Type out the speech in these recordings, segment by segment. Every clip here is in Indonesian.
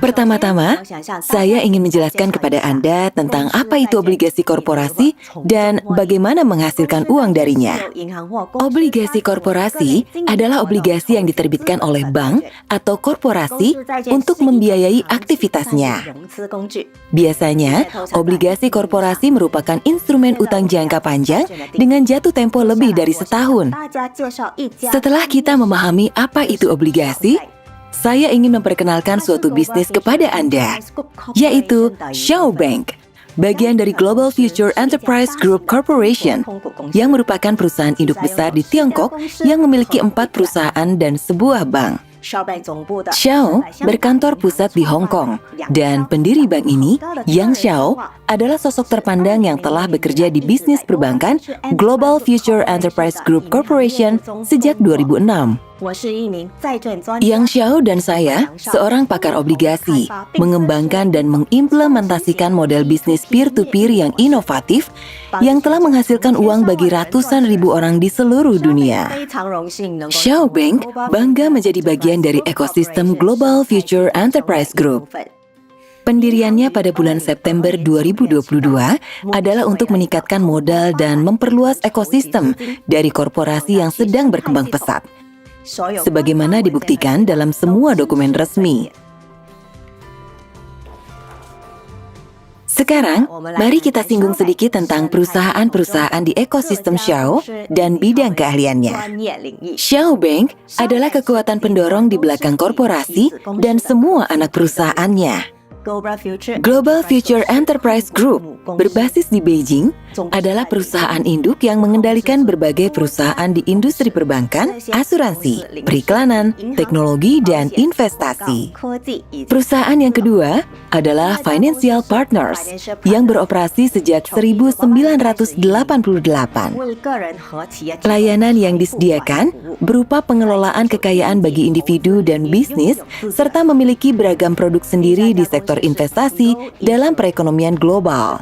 Pertama-tama, saya ingin menjelaskan kepada Anda tentang apa itu obligasi korporasi dan bagaimana menghasilkan uang darinya. Obligasi korporasi adalah obligasi yang diterbitkan oleh bank atau korporasi untuk membiayai aktivitasnya. Biasanya, obligasi korporasi merupakan instrumen utang jangka panjang dengan jatuh tempo lebih dari setahun. Setelah kita memahami apa itu obligasi, saya ingin memperkenalkan suatu bisnis kepada Anda, yaitu Xiao Bank, bagian dari Global Future Enterprise Group Corporation, yang merupakan perusahaan induk besar di Tiongkok yang memiliki 4 perusahaan dan sebuah bank. Xiao berkantor pusat di Hong Kong, dan pendiri bank ini, Yang Xiao, adalah sosok terpandang yang telah bekerja di bisnis perbankan Global Future Enterprise Group Corporation sejak 2006. Yang Xiao dan saya, seorang pakar obligasi, mengembangkan dan mengimplementasikan model bisnis peer-to-peer yang inovatif yang telah menghasilkan uang bagi ratusan ribu orang di seluruh dunia. Xiao Bank bangga menjadi bagian dari ekosistem Global Future Enterprise Group. Pendiriannya pada bulan September 2022 adalah untuk meningkatkan modal dan memperluas ekosistem dari korporasi yang sedang berkembang pesat, sebagaimana dibuktikan dalam semua dokumen resmi. Sekarang, mari kita singgung sedikit tentang perusahaan-perusahaan di ekosistem Xiao dan bidang keahliannya. Xiao Bank adalah kekuatan pendorong di belakang korporasi dan semua anak perusahaannya. Global Future Enterprise Group, berbasis di Beijing, adalah perusahaan induk yang mengendalikan berbagai perusahaan di industri perbankan, asuransi, periklanan, teknologi, dan investasi. Perusahaan yang kedua adalah Financial Partners, yang beroperasi sejak 1988. Layanan yang disediakan berupa pengelolaan kekayaan bagi individu dan bisnis, serta memiliki beragam produk sendiri di sektor investasi dalam perekonomian global.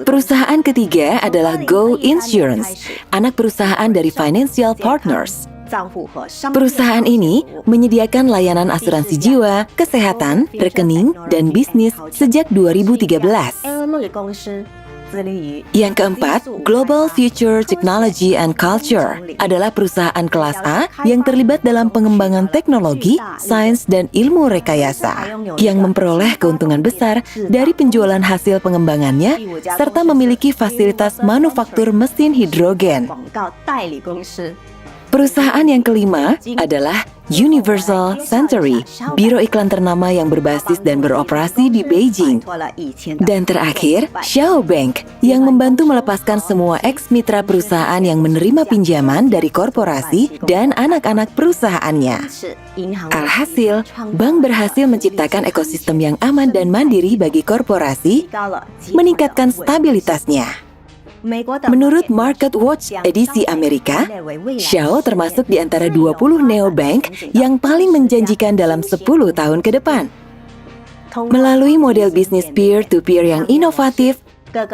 Perusahaan ketiga adalah Go Insurance, anak perusahaan dari Financial Partners. Perusahaan ini menyediakan layanan asuransi jiwa, kesehatan, rekening, dan bisnis sejak 2013. Yang keempat, Global Future Technology and Culture adalah perusahaan kelas A yang terlibat dalam pengembangan teknologi, sains, dan ilmu rekayasa, yang memperoleh keuntungan besar dari penjualan hasil pengembangannya, serta memiliki fasilitas manufaktur mesin hidrogen. Perusahaan yang kelima adalah Universal Century, biro iklan ternama yang berbasis dan beroperasi di Beijing. Dan terakhir, Xiao Bank, yang membantu melepaskan semua ex-mitra perusahaan yang menerima pinjaman dari korporasi dan anak-anak perusahaannya. Alhasil, bank berhasil menciptakan ekosistem yang aman dan mandiri bagi korporasi, meningkatkan stabilitasnya. Menurut Market Watch edisi Amerika, Xiao termasuk di antara 20 neobank yang paling menjanjikan dalam 10 tahun ke depan. Melalui model bisnis peer-to-peer yang inovatif,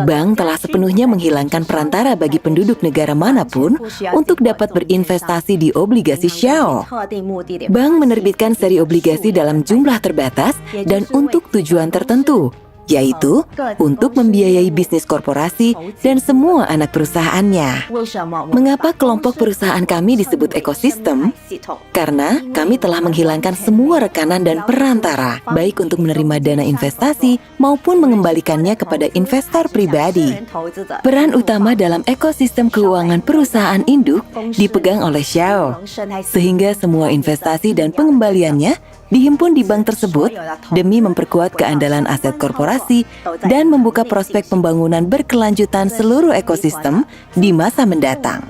bank telah sepenuhnya menghilangkan perantara bagi penduduk negara manapun untuk dapat berinvestasi di obligasi Xiao. Bank menerbitkan seri obligasi dalam jumlah terbatas dan untuk tujuan tertentu, yaitu untuk membiayai bisnis korporasi dan semua anak perusahaannya. Mengapa kelompok perusahaan kami disebut ekosistem? Karena kami telah menghilangkan semua rekanan dan perantara, baik untuk menerima dana investasi maupun mengembalikannya kepada investor pribadi. Peran utama dalam ekosistem keuangan perusahaan induk dipegang oleh Xiao, sehingga semua investasi dan pengembaliannya dihimpun di bank tersebut demi memperkuat keandalan aset korporasi dan membuka prospek pembangunan berkelanjutan seluruh ekosistem di masa mendatang.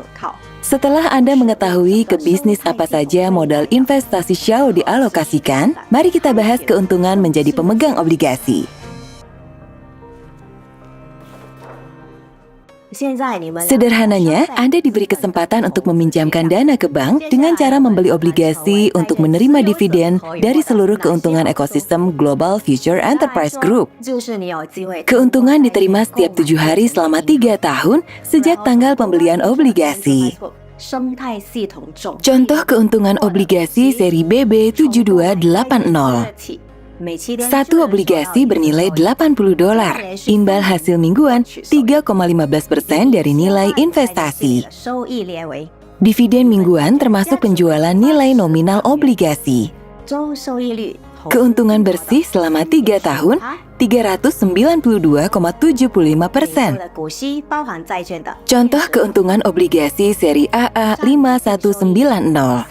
Setelah Anda mengetahui ke bisnis apa saja modal investasi Xiao dialokasikan, mari kita bahas keuntungan menjadi pemegang obligasi. Sederhananya, Anda diberi kesempatan untuk meminjamkan dana ke bank dengan cara membeli obligasi untuk menerima dividen dari seluruh keuntungan ekosistem Global Future Enterprise Group. Keuntungan diterima setiap 7 hari selama 3 tahun sejak tanggal pembelian obligasi. Contoh keuntungan obligasi seri BB7280. Satu obligasi bernilai $80. Imbal hasil mingguan 3,15% dari nilai investasi. Dividen mingguan termasuk penjualan nilai nominal obligasi. Keuntungan bersih selama 3 tahun 392,75%. Contoh keuntungan obligasi seri AA 5190.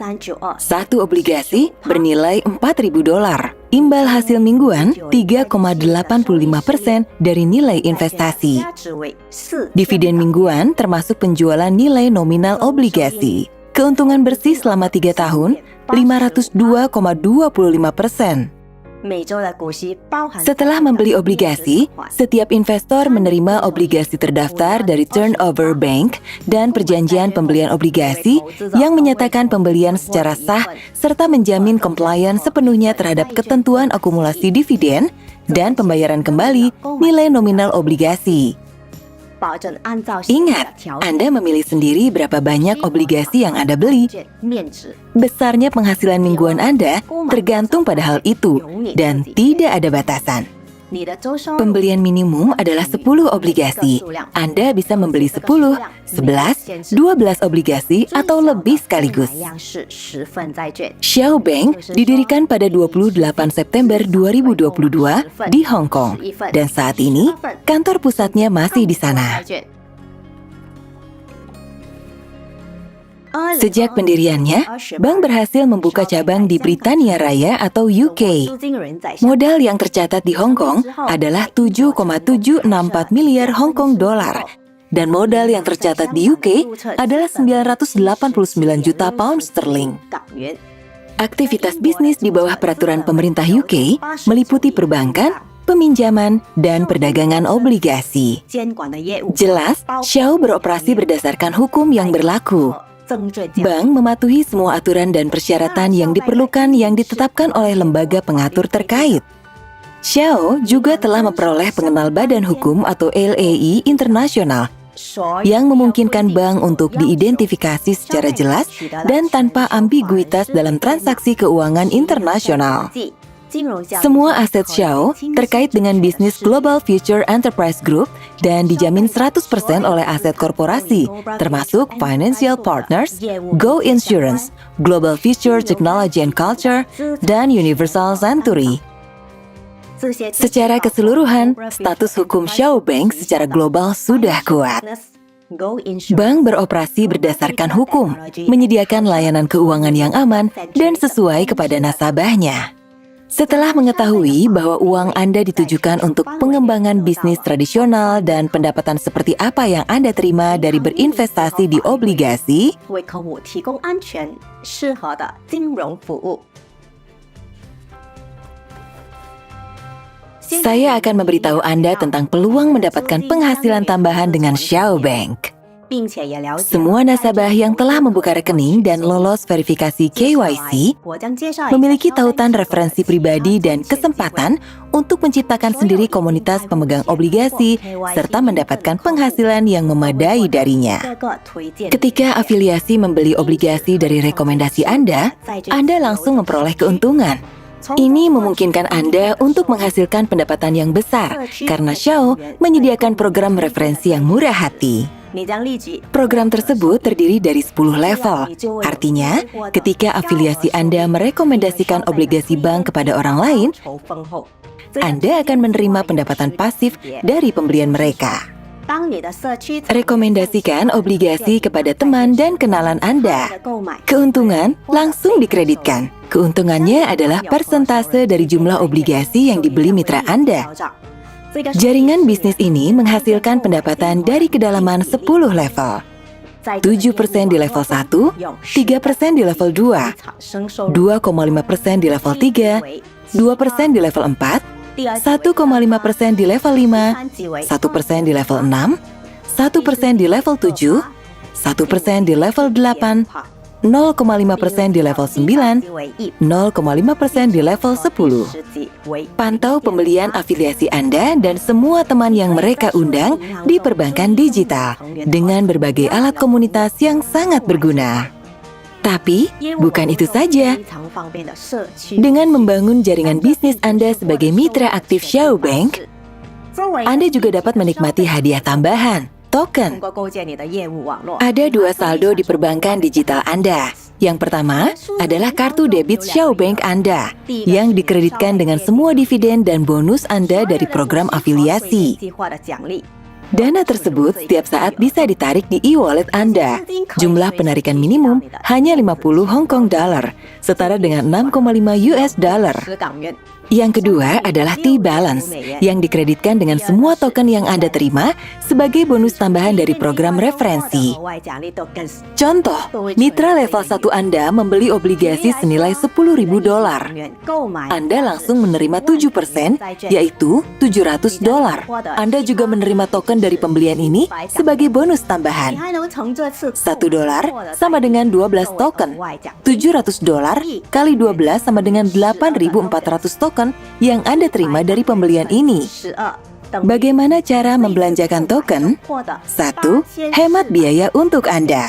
Satu obligasi bernilai $4.000. Imbal hasil mingguan 3,85% dari nilai investasi. Dividen mingguan termasuk penjualan nilai nominal obligasi. Keuntungan bersih selama 3 tahun 502,25%. Setelah membeli obligasi, setiap investor menerima obligasi terdaftar dari Turnover Bank dan perjanjian pembelian obligasi yang menyatakan pembelian secara sah serta menjamin compliance sepenuhnya terhadap ketentuan akumulasi dividen dan pembayaran kembali nilai nominal obligasi. Ingat, Anda memilih sendiri berapa banyak obligasi yang Anda beli. Besarnya penghasilan mingguan Anda tergantung pada hal itu dan tidak ada batasan. Pembelian minimum adalah 10 obligasi. Anda bisa membeli 10, 11, 12 obligasi atau lebih sekaligus. Xiao Bank didirikan pada 28 September 2022 di Hong Kong dan saat ini kantor pusatnya masih di sana. Sejak pendiriannya, bank berhasil membuka cabang di Britania Raya atau UK. Modal yang tercatat di Hong Kong adalah 7,764 miliar Hong Kong dolar. Dan modal yang tercatat di UK adalah 989 juta pound sterling. Aktivitas bisnis di bawah peraturan pemerintah UK meliputi perbankan, peminjaman, dan perdagangan obligasi. Jelas, Xiao beroperasi berdasarkan hukum yang berlaku. Bank mematuhi semua aturan dan persyaratan yang diperlukan yang ditetapkan oleh lembaga pengatur terkait. Xiao juga telah memperoleh pengenal badan hukum atau LAI internasional yang memungkinkan bank untuk diidentifikasi secara jelas dan tanpa ambiguitas dalam transaksi keuangan internasional. Semua aset Xiao terkait dengan bisnis Global Future Enterprise Group dan dijamin 100% oleh aset korporasi, termasuk Financial Partners, Go Insurance, Global Future Technology and Culture, dan Universal Century. Secara keseluruhan, status hukum Xiao Bank secara global sudah kuat. Bank beroperasi berdasarkan hukum, menyediakan layanan keuangan yang aman dan sesuai kepada nasabahnya. Setelah mengetahui bahwa uang Anda ditujukan untuk pengembangan bisnis tradisional dan pendapatan seperti apa yang Anda terima dari berinvestasi di obligasi, saya akan memberitahu Anda tentang peluang mendapatkan penghasilan tambahan dengan Xiao Bank. Semua nasabah yang telah membuka rekening dan lolos verifikasi KYC memiliki tautan referensi pribadi dan kesempatan untuk menciptakan sendiri komunitas pemegang obligasi serta mendapatkan penghasilan yang memadai darinya. Ketika afiliasi membeli obligasi dari rekomendasi Anda langsung memperoleh keuntungan. Ini memungkinkan Anda untuk menghasilkan pendapatan yang besar karena Xiao menyediakan program referensi yang murah hati. Program tersebut terdiri dari 10 level. Artinya, ketika afiliasi Anda merekomendasikan obligasi bank kepada orang lain, Anda akan menerima pendapatan pasif dari pembelian mereka. Rekomendasikan obligasi kepada teman dan kenalan Anda. Keuntungan langsung dikreditkan. Keuntungannya adalah persentase dari jumlah obligasi yang dibeli mitra Anda. Jaringan bisnis ini menghasilkan pendapatan dari kedalaman 10 level. 7% di level 1, 3% di level 2, 2,5% di level 3, 2% di level 4, 1,5% di level 5, 1% di level 6, 1% di level 7, 1% di level 8, 0,5% di level 9, 0,5% di level 10. Pantau pembelian afiliasi Anda dan semua teman yang mereka undang di perbankan digital dengan berbagai alat komunitas yang sangat berguna. Tapi, bukan itu saja. Dengan membangun jaringan bisnis Anda sebagai mitra aktif Xiaobank, Anda juga dapat menikmati hadiah tambahan, token. Ada 2 saldo di perbankan digital Anda. Yang pertama adalah kartu debit Xiaobank Anda yang dikreditkan dengan semua dividen dan bonus Anda dari program afiliasi. Dana tersebut setiap saat bisa ditarik di e-wallet Anda. Jumlah penarikan minimum hanya 50 Hong Kong dollar, setara dengan 6,5 US dollar. Yang kedua adalah T-Balance, yang dikreditkan dengan semua token yang Anda terima sebagai bonus tambahan dari program referensi. Contoh, mitra level 1 Anda membeli obligasi senilai $10.000. Anda langsung menerima 7%, yaitu $700. Anda juga menerima token dari pembelian ini sebagai bonus tambahan. $1 sama dengan 12 token. $700 kali 12 sama dengan 8.400 token yang Anda terima dari pembelian ini. Bagaimana cara membelanjakan token? 1. Hemat biaya untuk Anda.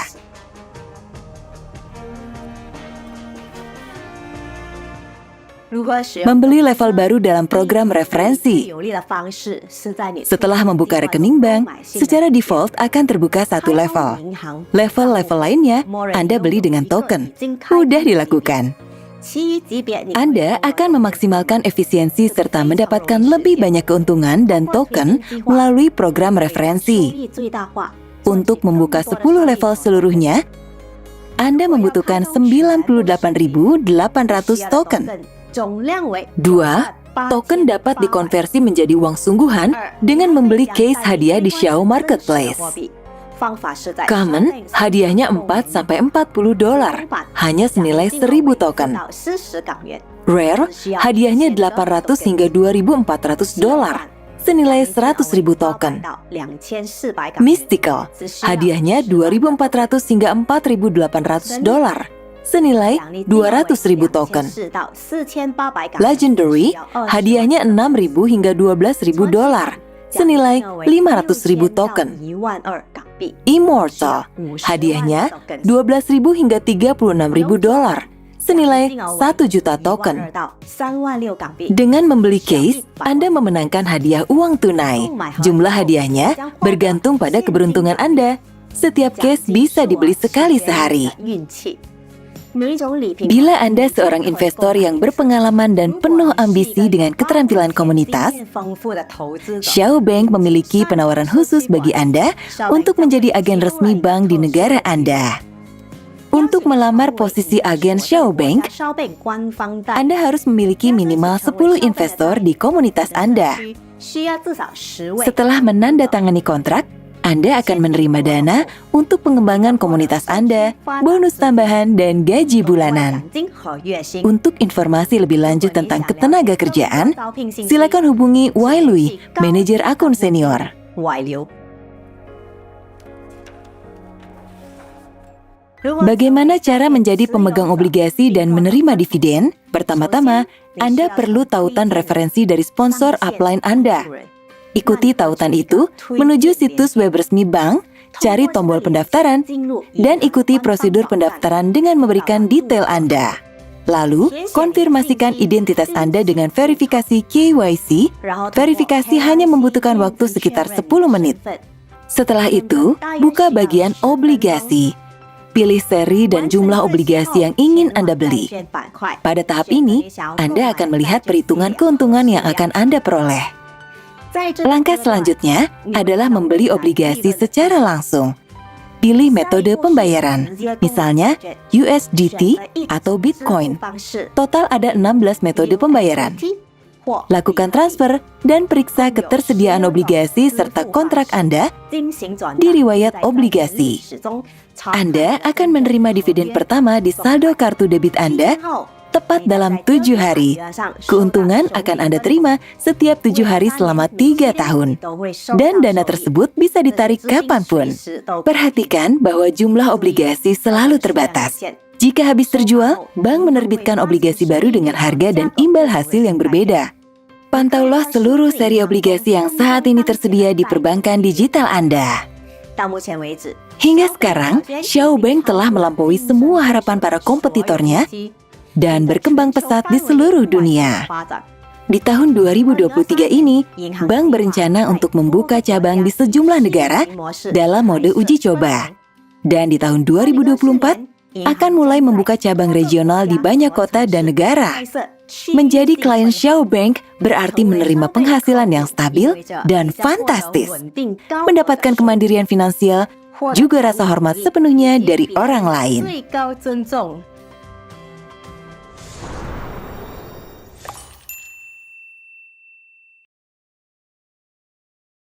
Membeli level baru dalam program referensi. Setelah membuka rekening bank, secara default akan terbuka 1 level. Level-level lainnya Anda beli dengan token. Mudah dilakukan. Anda akan memaksimalkan efisiensi serta mendapatkan lebih banyak keuntungan dan token melalui program referensi. Untuk membuka 10 level seluruhnya, Anda membutuhkan 98.800 token. 2. Token dapat dikonversi menjadi uang sungguhan dengan membeli case hadiah di Xiao Marketplace. Common, hadiahnya $4-40, hanya senilai 1.000 token. Rare, hadiahnya $800 hingga $2.400, senilai 100.000 token. Mystical, hadiahnya $2.400 hingga $4.800, senilai 200.000 token. Legendary, hadiahnya $6.000 hingga $12.000, senilai 500.000 token. Immortal, hadiahnya $12.000 hingga $36.000, senilai 1 juta token. Dengan membeli case, Anda memenangkan hadiah uang tunai. Jumlah hadiahnya bergantung pada keberuntungan Anda. Setiap case bisa dibeli sekali sehari. Bila Anda seorang investor yang berpengalaman dan penuh ambisi dengan keterampilan komunitas, Xiaobank memiliki penawaran khusus bagi Anda untuk menjadi agen resmi bank di negara Anda. Untuk melamar posisi agen Xiaobank, Anda harus memiliki minimal 10 investor di komunitas Anda. Setelah menandatangani kontrak, Anda akan menerima dana untuk pengembangan komunitas Anda, bonus tambahan, dan gaji bulanan. Untuk informasi lebih lanjut tentang ketenaga kerjaan, silakan hubungi Wai Lui, manajer akun senior. Bagaimana cara menjadi pemegang obligasi dan menerima dividen? Pertama-tama, Anda perlu tautan referensi dari sponsor upline Anda. Ikuti tautan itu menuju situs web resmi bank, cari tombol pendaftaran, dan ikuti prosedur pendaftaran dengan memberikan detail Anda. Lalu, konfirmasikan identitas Anda dengan verifikasi KYC. Verifikasi hanya membutuhkan waktu sekitar 10 menit. Setelah itu, buka bagian obligasi. Pilih seri dan jumlah obligasi yang ingin Anda beli. Pada tahap ini, Anda akan melihat perhitungan keuntungan yang akan Anda peroleh. Langkah selanjutnya adalah membeli obligasi secara langsung. Pilih metode pembayaran, misalnya USDT atau Bitcoin. Total ada 16 metode pembayaran. Lakukan transfer dan periksa ketersediaan obligasi serta kontrak Anda di riwayat obligasi. Anda akan menerima dividen pertama di saldo kartu debit Anda tepat dalam 7 hari. Keuntungan akan Anda terima setiap 7 hari selama 3 tahun. Dan dana tersebut bisa ditarik kapanpun. Perhatikan bahwa jumlah obligasi selalu terbatas. Jika habis terjual, bank menerbitkan obligasi baru dengan harga dan imbal hasil yang berbeda. Pantaulah seluruh seri obligasi yang saat ini tersedia di perbankan digital Anda. Hingga sekarang, Xiaobank telah melampaui semua harapan para kompetitornya dan berkembang pesat di seluruh dunia. Di tahun 2023 ini, bank berencana untuk membuka cabang di sejumlah negara dalam mode uji coba. Dan di tahun 2024, akan mulai membuka cabang regional di banyak kota dan negara. Menjadi klien Xiaobank berarti menerima penghasilan yang stabil dan fantastis. Mendapatkan kemandirian finansial, juga rasa hormat sepenuhnya dari orang lain.